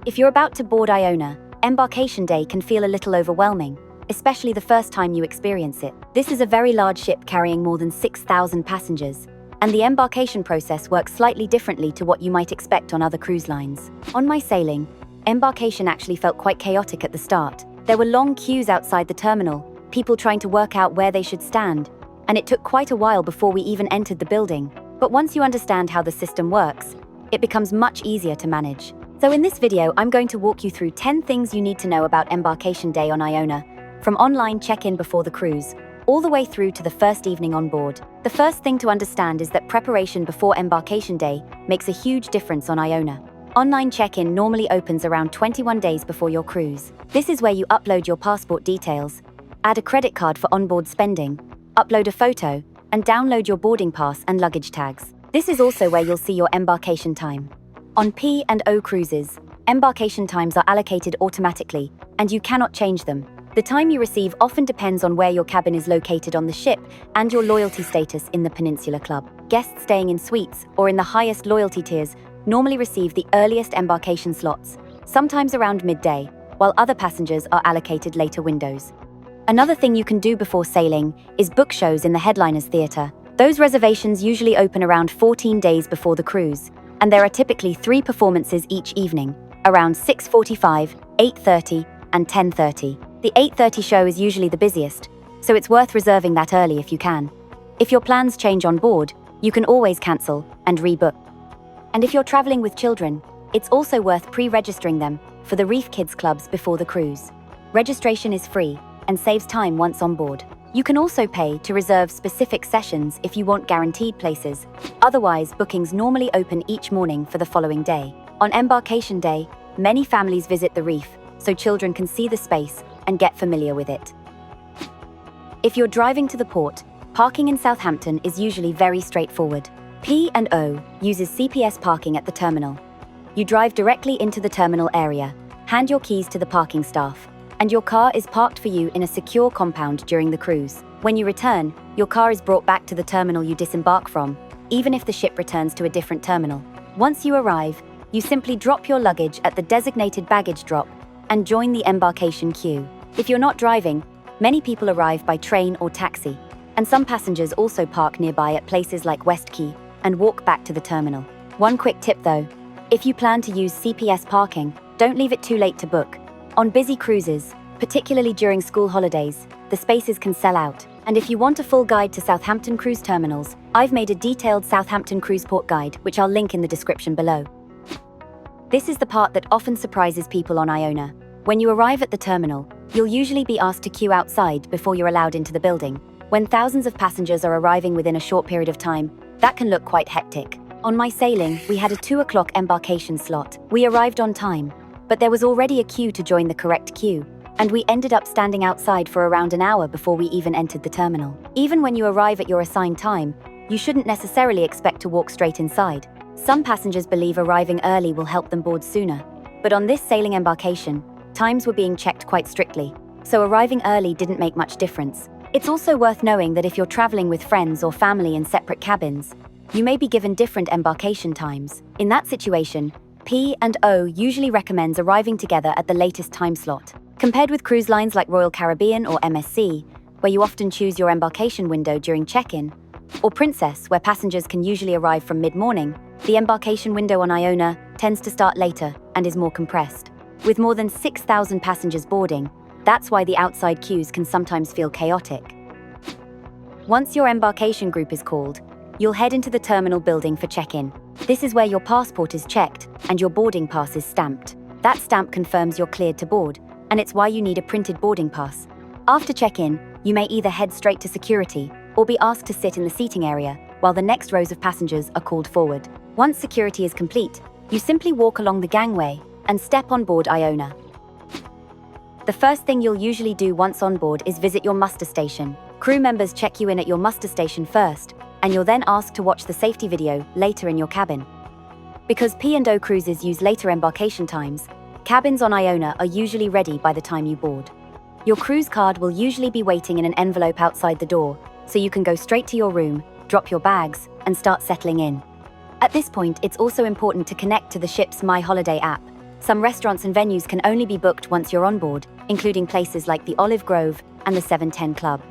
If you're about to board Iona, embarkation day can feel a little overwhelming, especially the first time you experience it. This is a very large ship carrying more than 6,000 passengers, and the embarkation process works slightly differently to what you might expect on other cruise lines. On my sailing, embarkation actually felt quite chaotic at the start. There were long queues outside the terminal, people trying to work out where they should stand, and it took quite a while before we even entered the building. But once you understand how the system works, it becomes much easier to manage. So in this video, I'm going to walk you through 10 things you need to know about embarkation day on Iona, from online check-in before the cruise, all the way through to the first evening on board. The first thing to understand is that preparation before embarkation day makes a huge difference on Iona. Online check-in normally opens around 21 days before your cruise. This is where you upload your passport details, add a credit card for onboard spending, upload a photo, and download your boarding pass and luggage tags. This is also where you'll see your embarkation time. On P&O Cruises, embarkation times are allocated automatically, and you cannot change them. The time you receive often depends on where your cabin is located on the ship and your loyalty status in the Peninsula Club. Guests staying in suites or in the highest loyalty tiers normally receive the earliest embarkation slots, sometimes around midday, while other passengers are allocated later windows. Another thing you can do before sailing is book shows in the Headliners Theatre. Those reservations usually open around 14 days before the cruise, and there are typically 3 performances each evening, around 6:45, 8:30, and 10:30. The 8:30 show is usually the busiest, so it's worth reserving that early if you can. If your plans change on board, you can always cancel and rebook. And if you're traveling with children, it's also worth pre-registering them for the Reef Kids clubs before the cruise. Registration is free and saves time once on board. You can also pay to reserve specific sessions if you want guaranteed places. Otherwise, bookings normally open each morning for the following day. On embarkation day, many families visit the reef, so children can see the space and get familiar with it. If you're driving to the port, parking in Southampton is usually very straightforward. P&O uses CPS parking at the terminal. You drive directly into the terminal area, hand your keys to the parking staff, and your car is parked for you in a secure compound during the cruise. When you return, your car is brought back to the terminal you disembark from, even if the ship returns to a different terminal. Once you arrive, you simply drop your luggage at the designated baggage drop and join the embarkation queue. If you're not driving, many people arrive by train or taxi, and some passengers also park nearby at places like West Quay and walk back to the terminal. One quick tip though, if you plan to use CPS parking, don't leave it too late to book. On busy cruises, particularly during school holidays, the spaces can sell out. And if you want a full guide to Southampton cruise terminals, I've made a detailed Southampton cruise port guide, which I'll link in the description below. This is the part that often surprises people on Iona. When you arrive at the terminal, you'll usually be asked to queue outside before you're allowed into the building. When thousands of passengers are arriving within a short period of time, that can look quite hectic. On my sailing, we had a 2 o'clock embarkation slot. We arrived on time, but there was already a queue to join the correct queue, and we ended up standing outside for around an hour before we even entered the terminal. Even when you arrive at your assigned time, you shouldn't necessarily expect to walk straight inside. Some passengers believe arriving early will help them board sooner, but on this sailing embarkation, times were being checked quite strictly, so arriving early didn't make much difference. It's also worth knowing that if you're traveling with friends or family in separate cabins, you may be given different embarkation times. In that situation, P&O usually recommends arriving together at the latest time slot. Compared with cruise lines like Royal Caribbean or MSC, where you often choose your embarkation window during check-in, or Princess, where passengers can usually arrive from mid-morning, the embarkation window on Iona tends to start later and is more compressed. With more than 6,000 passengers boarding, that's why the outside queues can sometimes feel chaotic. Once your embarkation group is called, you'll head into the terminal building for check-in. This is where your passport is checked and your boarding pass is stamped. That stamp confirms you're cleared to board, and it's why you need a printed boarding pass. After check-in, you may either head straight to security or be asked to sit in the seating area while the next rows of passengers are called forward. Once security is complete, you simply walk along the gangway and step on board Iona. The first thing you'll usually do once on board is visit your muster station. Crew members check you in at your muster station first, and you're then asked to watch the safety video later in your cabin. Because P&O Cruises use later embarkation times, cabins on Iona are usually ready by the time you board. Your cruise card will usually be waiting in an envelope outside the door, so you can go straight to your room, drop your bags, and start settling in. At this point, it's also important to connect to the ship's My Holiday app, Some restaurants and venues can only be booked once you're on board, including places like the Olive Grove and the 710 Club.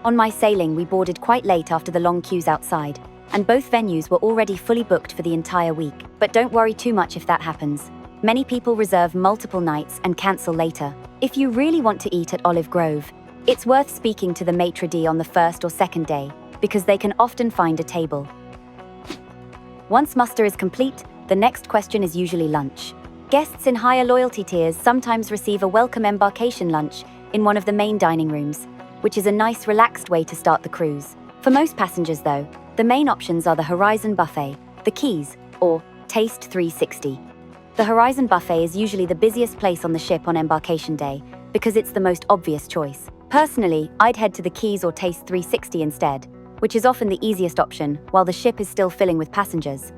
On my sailing, we boarded quite late after the long queues outside, and both venues were already fully booked for the entire week. But don't worry too much if that happens. Many people reserve multiple nights and cancel later. If you really want to eat at Olive Grove, it's worth speaking to the maitre d' on the first or second day, because they can often find a table. Once muster is complete, the next question is usually lunch. Guests in higher loyalty tiers sometimes receive a welcome embarkation lunch in one of the main dining rooms, which is a nice relaxed way to start the cruise. For most passengers though, the main options are the Horizon Buffet, the Keys, or Taste 360. The Horizon Buffet is usually the busiest place on the ship on embarkation day because it's the most obvious choice. Personally, I'd head to the Keys or Taste 360 instead, which is often the easiest option while the ship is still filling with passengers.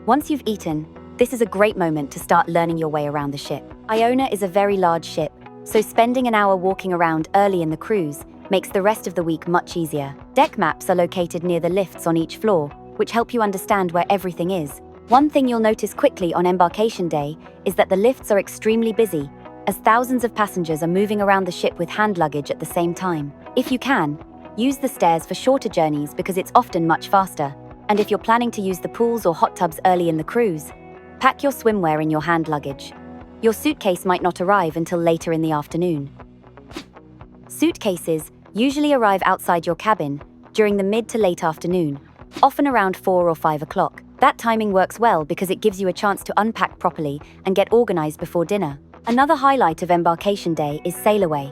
Once you've eaten, this is a great moment to start learning your way around the ship. Iona is a very large ship, so spending an hour walking around early in the cruise makes the rest of the week much easier. Deck maps are located near the lifts on each floor, which help you understand where everything is. One thing you'll notice quickly on embarkation day is that the lifts are extremely busy, as thousands of passengers are moving around the ship with hand luggage at the same time. If you can, use the stairs for shorter journeys because it's often much faster. And if you're planning to use the pools or hot tubs early in the cruise, pack your swimwear in your hand luggage. Your suitcase might not arrive until later in the afternoon. Suitcases usually arrive outside your cabin during the mid to late afternoon, often around 4 or 5 o'clock. That timing works well because it gives you a chance to unpack properly and get organized before dinner. Another highlight of embarkation day is Sailaway.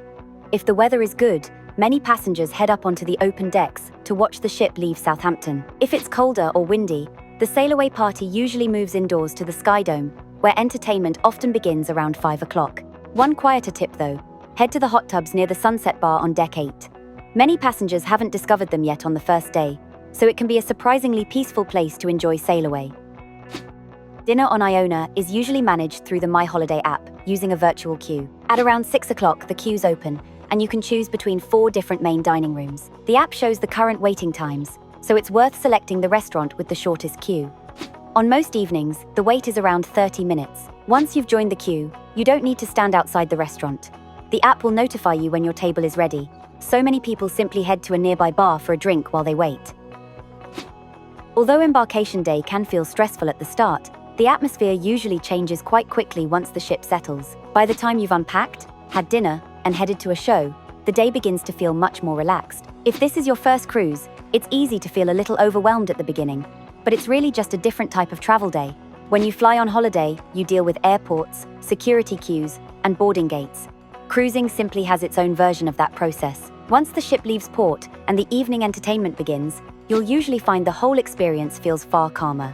If the weather is good, many passengers head up onto the open decks to watch the ship leave Southampton. If it's colder or windy, the Sailaway party usually moves indoors to the Sky Dome, where entertainment often begins around 5 o'clock. One quieter tip though, head to the hot tubs near the Sunset Bar on Deck 8. Many passengers haven't discovered them yet on the first day, so it can be a surprisingly peaceful place to enjoy Sailaway. Dinner on Iona is usually managed through the My Holiday app, using a virtual queue. At around 6 o'clock, the queues open, and you can choose between 4 different main dining rooms. The app shows the current waiting times, so it's worth selecting the restaurant with the shortest queue. On most evenings, the wait is around 30 minutes. Once you've joined the queue, you don't need to stand outside the restaurant. The app will notify you when your table is ready. So many people simply head to a nearby bar for a drink while they wait. Although embarkation day can feel stressful at the start, the atmosphere usually changes quite quickly once the ship settles. By the time you've unpacked, had dinner, and headed to a show, the day begins to feel much more relaxed. If this is your first cruise, it's easy to feel a little overwhelmed at the beginning, but it's really just a different type of travel day. When you fly on holiday, you deal with airports, security queues, and boarding gates. Cruising simply has its own version of that process. Once the ship leaves port and the evening entertainment begins, you'll usually find the whole experience feels far calmer.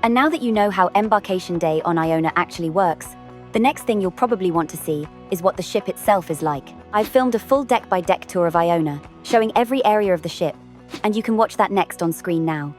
And now that you know how embarkation day on Iona actually works, the next thing you'll probably want to see is what the ship itself is like. I've filmed a full deck-by-deck tour of Iona, showing every area of the ship, and you can watch that next on screen now.